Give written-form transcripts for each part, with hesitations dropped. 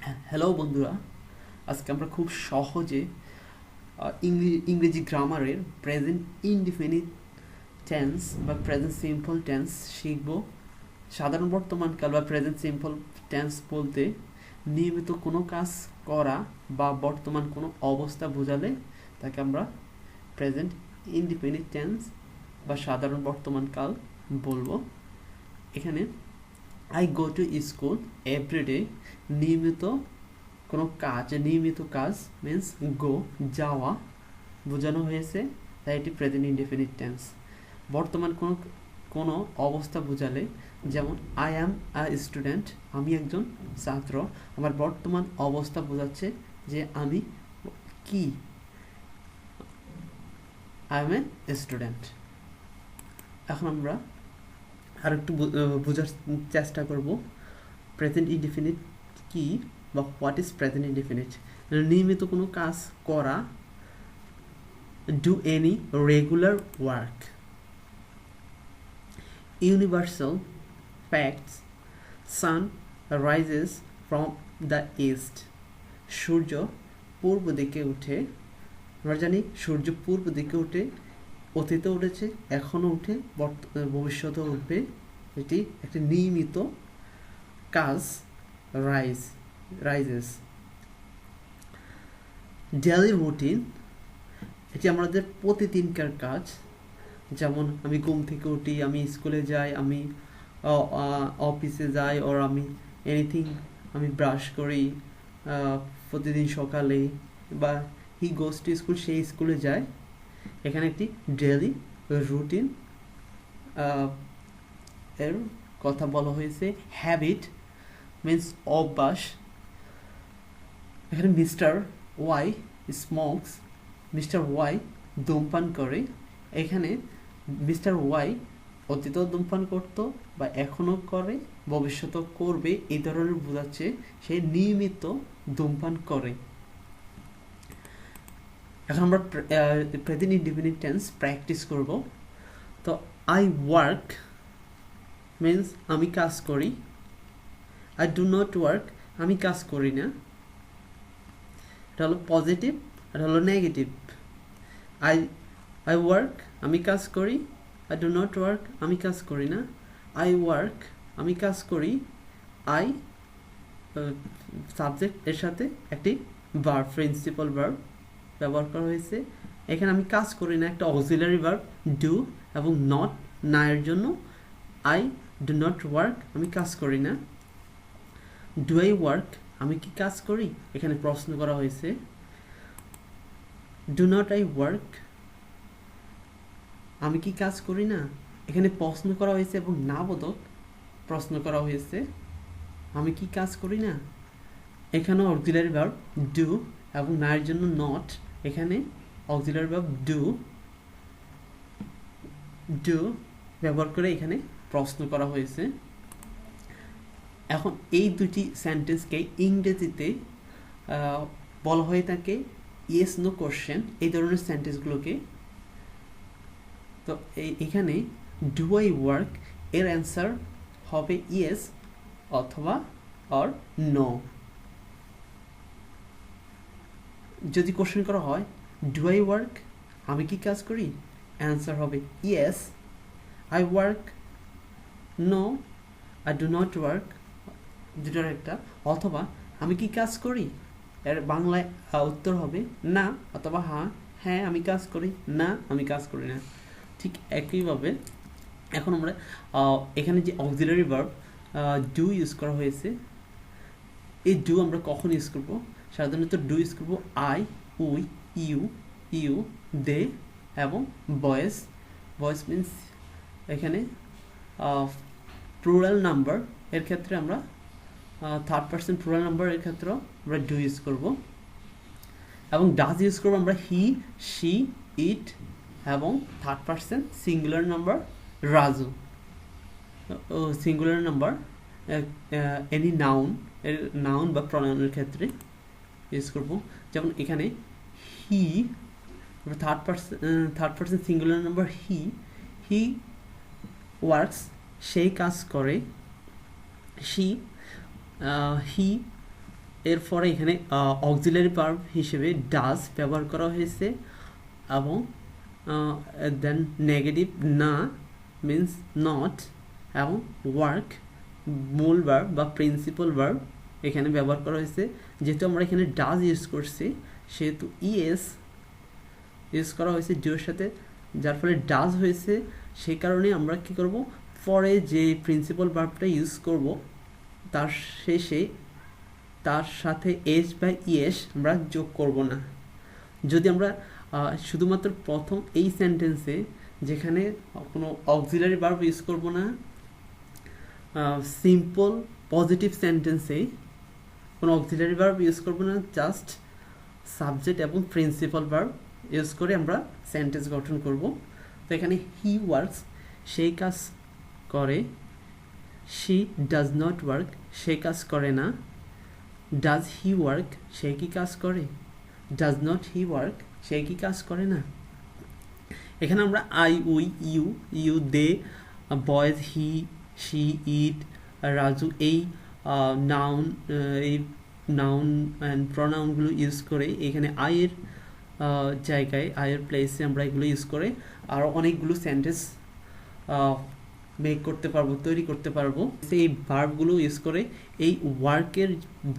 Hello বন্ধুরা, আজকে আমরা খুব সহজে ইংরেজি গ্রামারের প্রেজেন্ট ইনডিফিনিট টেন্স বা প্রেজেন্ট সিম্পল টেন্স শিখব। সাধারণ বর্তমানকাল বা প্রেজেন্ট সিম্পল টেন্স বলতে নিয়মিত কোনো কাজ করা বা বর্তমান কোনো অবস্থা বোঝালে তাকে আমরা প্রেজেন্ট ইনডিফিনিট টেন্স বা সাধারণ বর্তমানকাল বলবো। এখানে I go to school everyday, নিয়মিত কাজ মিন্স গো, যাওয়া বোঝানো হয়েছে, তাই এটি প্রেজেন্ট ইনডেফিনিট টেন্স। বর্তমান কোনো অবস্থা বোঝালে, যেমন আই অ্যাম আ স্টুডেন্ট, আমি একজন ছাত্র, আমার বর্তমান অবস্থা বোঝাচ্ছে যে আমি কি, আই এম এ স্টুডেন্ট। এখন আমরা আর একটু বোঝার চেষ্টা করব প্রেজেন্ট ইনডেফিনিট কি বা হোয়াট ইজ প্রেজেন্ট ইনডেফিনিট। নিয়মিত কোনো কাজ করা, do any regular work. Universal facts: sun rises from the east. সূর্য পূর্ব দিকে উঠে। আমরা জানি সূর্য পূর্ব দিকে উঠে, অতীতে উঠেছে, এখনও উঠে, ভবিষ্যতেও উঠবে। এটি একটি নিয়মিত কাজ, রাইজেস। ডেইলি রুটিন, এটি আমাদের প্রতিদিনকার কাজ, যেমন আমি ঘুম থেকে উঠি, আমি স্কুলে যাই, আমি অফিসে যাই, ওর আমি এনিথিং, আমি ব্রাশ করি প্রতিদিন সকালে, বা হি গোজ টু স্কুল, সেই স্কুলে যায়। এখানে একটি ডেইলি রুটিন এর কথা বলা হয়েছে। হ্যাবিট মিন্স অভ্যাস। এখানে mister Y smokes, mister Y ধূমপান করে। এখানে মিস্টার ওয়াই অতীতেও ধূমপান করত বা এখনও করে, ভবিষ্যতেও করবে, এই ধরনের বোঝাচ্ছে সে নিয়মিত ধূমপান করে। এখন আমরা প্রেজেন্ট ইনডেফিনিট টেন্স প্র্যাকটিস করব। তো আই ওয়ার্ক মিন্স আমি কাজ করি। আই ডু নট ওয়ার্ক, আমি কাজ করি না। এটা হলো পজিটিভ, এটা হলো নেগেটিভ। আই ওয়ার্ক, আমি কাজ করি। আই ডু নট ওয়ার্ক, আমি কাজ করি না। আই ওয়ার্ক, আমি কাজ করি। আই সাবজেক্ট, এর সাথে একটি ভার্ব, প্রিন্সিপাল ভার্ব ব্যবহার করা হয়েছে। এখানে আমি কাজ করি না একটা অক্সিলারি ভার্ব ডু, এবং নট, না এর জন্য আই ডু নট ওয়ার্ক, আমি কাজ করি না। ডু আই ওয়ার্ক, আমি কি কাজ করি, এখানে প্রশ্ন করা হয়েছে। ডু নট আই ওয়ার্ক, আমি কি কাজ করি না, এখানে প্রশ্ন করা হয়েছে এবং না বোধক প্রশ্ন করা হয়েছে। আমি কি কাজ করি না, এখানে অক্সিলারি ভার্ব ডু এবং না এর জন্য নট, এখানে অক্সিলারি ভার্ব ডু ব্যবহার করে এখানে প্রশ্ন করা হয়েছে। এখন এই দুটি সেন্টেন্সকে ইংরেজিতে বলা হয়ে থাকে ইয়েস নো কোশ্চেন, এই ধরনের সেন্টেন্সগুলোকে। তো এখানে ডু আই ওয়ার্ক এর অ্যান্সার হবে ইয়েস অথবা অর নো। যদি কোশ্চেন করা হয় ডু আই ওয়ার্ক, আমি কি কাজ করি, অ্যান্সার হবে yes. I work, no, I do not work, দুটোর একটা। অথবা আমি কি কাজ করি, এর বাংলায় উত্তর হবে না অথবা হ্যাঁ, হ্যাঁ আমি কাজ করি, না আমি কাজ করি না। ঠিক একইভাবে এখন আমরা এখানে যে অক্সিলারি ভার্ব ডু ইউজ করা হয়েছে, এই ডু আমরা কখন ইউজ করব, সাধারণত ডু ইউজ করব আই, উই, ইউ, দে এবং বয়েজ। বয়েজ মিন্স এখানে প্লুরাল নাম্বার, এর ক্ষেত্রে আমরা থার্ড পারসন প্লুরাল নাম্বার, এর ক্ষেত্রেও আমরা ডু ইউজ করব। এবং ডাজ ইউজ করবো আমরা হি, শি, ইট, এবং third person singular number Raju. Singular number any noun বা প্রনাউনের ক্ষেত্রে ইউজ করব। যেমন এখানে he, third person singular number he works, সেই কাজ করে। হি এরপরে এখানে অক্সিলারি ভার্ব হিসেবে ডাজ ব্যবহার করা হয়েছে এবং দেন নেগেটিভ না মিন্স নট এবং ওয়ার্ক মূল ভার্ব বা প্রিন্সিপাল ভার্ব এখানে ব্যবহার করা হয়েছে। যেহেতু আমরা এখানে ডাজ ইউজ করছি সেহেতু ইএস ইউজ করা হয়েছে ডিওর সাথে, যার ফলে ডাজ হয়েছে। সেই কারণে আমরা কি করব, পরে যে প্রিন্সিপাল ভার্বটা ইউজ করব তার শেষে তার সাথে এস বা ইএস আমরা যোগ করব না। যদি আমরা শুধুমাত্র প্রথম এই সেন্টেন্সে যেখানে কোনো অক্সিলারি ভার্ব ইউজ করব না, সিম্পল পজিটিভ সেন্টেন্সে কোনো অক্সিলারি ভার্ব ইউজ করব না, জাস্ট সাবজেক্ট এবং প্রিন্সিপাল ভার্ব ইউজ করে আমরা সেন্টেন্স গঠন করব। তো এখানে হি ওয়ার্কস সেই কাজ করে, শি ডাজ নট ওয়ার্ক সে কাজ করে না, ডাজ হি ওয়ার্ক সে কি কাজ করে, ডাজ নট হি ওয়ার্ক সে কি কাজ করে না। এখানে আমরা I we you you they boys he she it Raju এই নাউন এই নাউন অ্যান্ড প্রনাউনগুলো ইউজ করে এখানে আয়ের জায়গায় আয়ের প্লেসে আমরা এগুলো ইউজ করে আরও অনেকগুলো সেন্টেন্স মেক করতে পারবো, তৈরি করতে পারবো। সেই ভার্বগুলো ইউজ করে এই ওয়ার্কের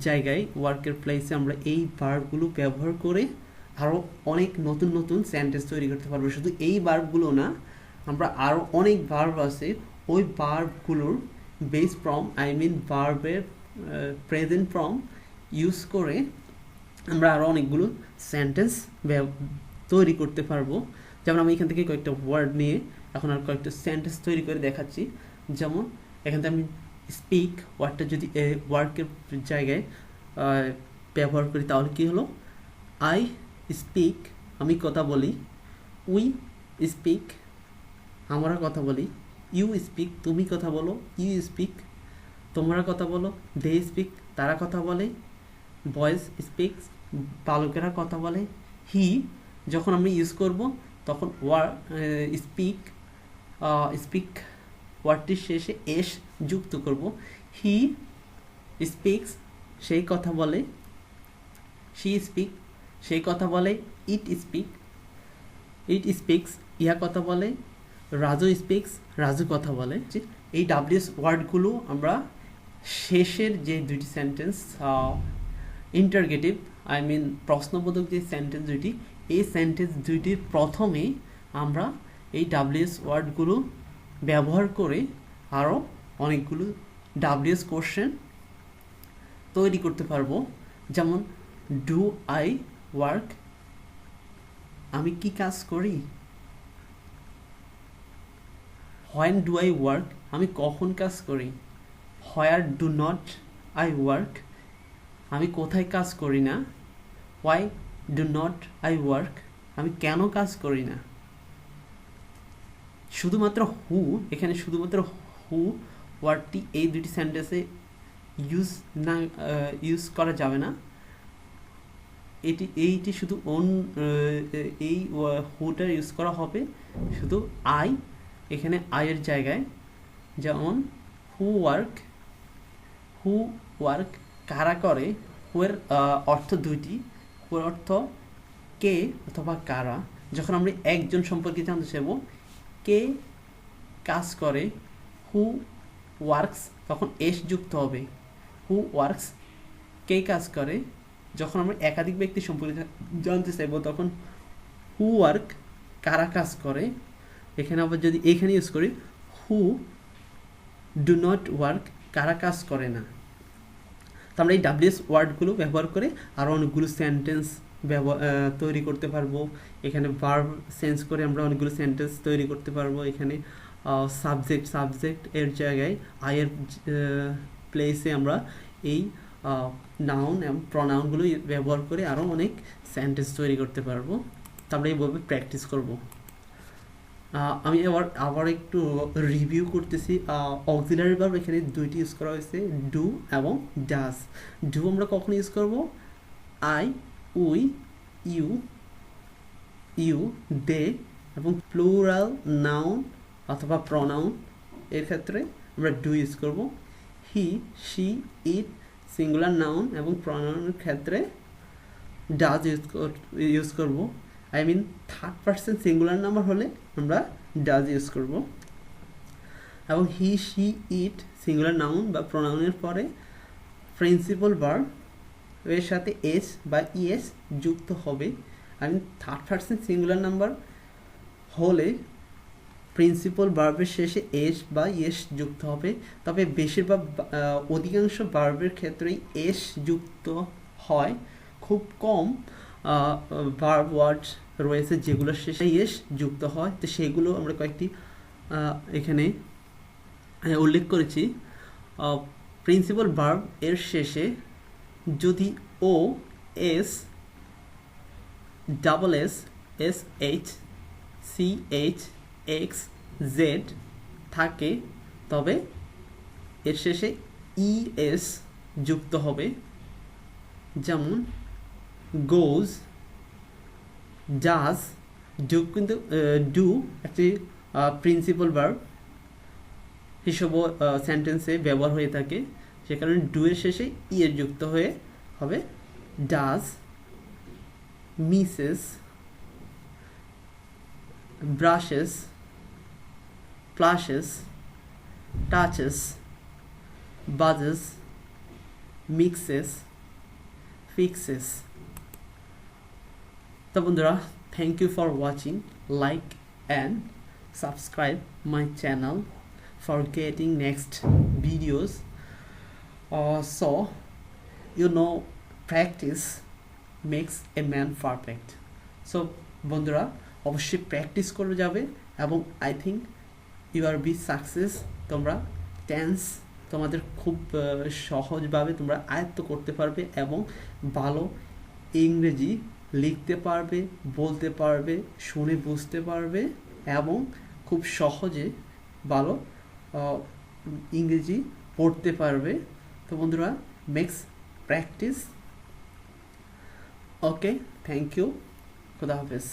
জায়গায় ওয়ার্কের প্লেসে আমরা এই ভার্বগুলো ব্যবহার করে আরও অনেক নতুন নতুন সেন্টেন্স তৈরি করতে পারবো। শুধু এই ভার্বগুলো না, আমরা আরও অনেক ভার্ব আছে ওই ভার্বগুলোর বেস ফর্ম ভার্বের প্রেজেন্ট ফর্ম ইউজ করে আমরা আরও অনেকগুলো সেন্টেন্স তৈরি করতে পারবো। যেমন আমি এখান থেকে কয়েকটা ওয়ার্ড নিয়ে এখন আর কয়েকটা সেন্টেন্স তৈরি করে দেখাচ্ছি। যেমন এখান থেকে আমি স্পিক ওয়ার্ডটা যদি ওয়ার্কের জায়গায় ব্যবহার করি তাহলে কী হলো, আই স্পিক আমি কথা বলি, উই স্পিক আমরা কথা বলি, ইউ স্পিক তুমি কথা বলো, ইউ স্পিক তোমরা কথা বলো, দে স্পিক তারা কথা বলে, বয়েজ স্পিক বালকেরা কথা বলে, হি যখন আমি ইউজ করব তখন স্পিক স্পিক ওয়ার্ডটির শেষে এস যুক্ত করব। হি স্পিক্স সেই কথা বলে, শি স্পিক সেই কথা বলে, ইট স্পিক্স ইহা কথা বলে, রাজু স্পিক্স রাজু কথা বলে। এই ডাব্লিউএস ওয়ার্ডগুলো আমরা শেষের যে দুইটি সেন্টেন্স ইন্টারগেটিভ প্রশ্নবোধক যে সেন্টেন্স দুইটি, এই সেন্টেন্স দুইটির প্রথমে আমরা এই ডাব্লিউএস ওয়ার্ডগুলো ব্যবহার করে আরও অনেকগুলো ডাব্লিউএস কোশ্চেন তৈরি করতে পারবো। যেমন ডু আই ওয়ার্ক আমি কি কাজ করি, হোয়েন ডু আই ওয়ার্ক আমি কখন কাজ করি, where do not I work আমি কোথায় কাজ করি না, why do not I work আমি কেন কাজ করি না। শুধুমাত্র হু এখানে শুধুমাত্র হু ওয়ার্ডটি এই দুটি সেন্টেন্সে ইউজ করা যাবে না। এইটি শুধু এই হুটা ইউজ করা হবে শুধু আই এখানে আয়ের জায়গায়। যেমন হু ওয়ার্ক কারা করে, হুয়ের অর্থ দুইটি, হুয়ের অর্থ কে অথবা কারা। যখন আমরা একজন সম্পর্কে জানতে চাইব কে কাজ করে, হু ওয়ার্কস তখন এস যুক্ত হবে, হু ওয়ার্কস কে কাজ করে। যখন আমরা একাধিক ব্যক্তি সম্পর্কে জানতে চাইব তখন হু ওয়ার্ক কারা কাজ করে। এখানে আবার যদি এখানে ইউজ করি হু ডু নট ওয়ার্ক কারা কাজ করে না। তো আমরা এই ডাব্লিউএস ওয়ার্ডগুলো ব্যবহার করে আরও অনেকগুলো সেন্টেন্স তৈরি করতে পারবো। এখানে ভার্ব চেঞ্জ করে আমরা অনেকগুলো সেন্টেন্স তৈরি করতে পারবো। এখানে সাবজেক্ট এর জায়গায় আয়ের প্লেসে আমরা এই নাউন এবং প্রনাউনগুলো ব্যবহার করে আরও অনেক সেন্টেন্স তৈরি করতে পারবো। তো আমরা এইভাবে প্র্যাকটিস করব। আমি আবার একটু রিভিউ করতেছি। অক্সিলারি ভার্ব এখানে দুইটি ইউজ করা হয়েছে, ডু এবং ডাজ। ডু আমরা কখন ইউজ করব, আই উই ইউ দে এবং প্লুরাল নাউন অথবা প্রনাউন এর ক্ষেত্রে আমরা ডু ইউজ করব। He she it singular noun এবং প্রনাউনের ক্ষেত্রে ডাজ ইউজ করব। I mean third person singular number হলে আমরা ডাজ ইউজ করব। এবং he she it singular noun বা প্রনাউনের পরে প্রিন্সিপাল ভার্ব এর সাথে এস বা ইএস যুক্ত হবে। I mean third person singular number হলে প্রিন্সিপাল ভার্বের শেষে এস বা ইয়েস যুক্ত হবে। তবে বেশিরভাগ অধিকাংশ ভার্বের ক্ষেত্রেই এস যুক্ত হয়। খুব কম ভার্ব ওয়ার্ড রয়েছে যেগুলোর শেষে ইয়েস যুক্ত হয়, তো সেগুলো আমরা কয়েকটি এখানে উল্লেখ করেছি। প্রিন্সিপাল ভার্ব এর শেষে যদি O S double S S H C H X Z থাকে তবে এর শেষে ইএস যুক্ত হবে। যেমন গোজ, ডাজ, ডু কিন্তু ডু একটি প্রিন্সিপাল ভার্ব হিসেবে সেন্টেন্সে ব্যবহার হয়ে থাকে, সে কারণে ডু এর শেষে ইয়ের যুক্ত হয়ে হবে does. Mrs, brushes, plushes, touches, buzzes, mixes, fixes. তো বন্ধুরা, thank you for watching. Like and subscribe my channel for getting next videos. So you know, practice makes a man perfect. So বন্ধুরা, অবশ্যই প্র্যাকটিস করে যাবে এবং I think you are be success. তোমরা tense তোমাদের খুব সহজভাবে তোমরা আয়ত্ত করতে পারবে এবং ভালো ইংরেজি লিখতে পারবে, বলতে পারবে, শুনে বুঝতে পারবে এবং খুব সহজে ভালো ইংরেজি পড়তে পারবে। তো বন্ধুরা, makes practice. Okay, thank you, খুদা হাফেজ।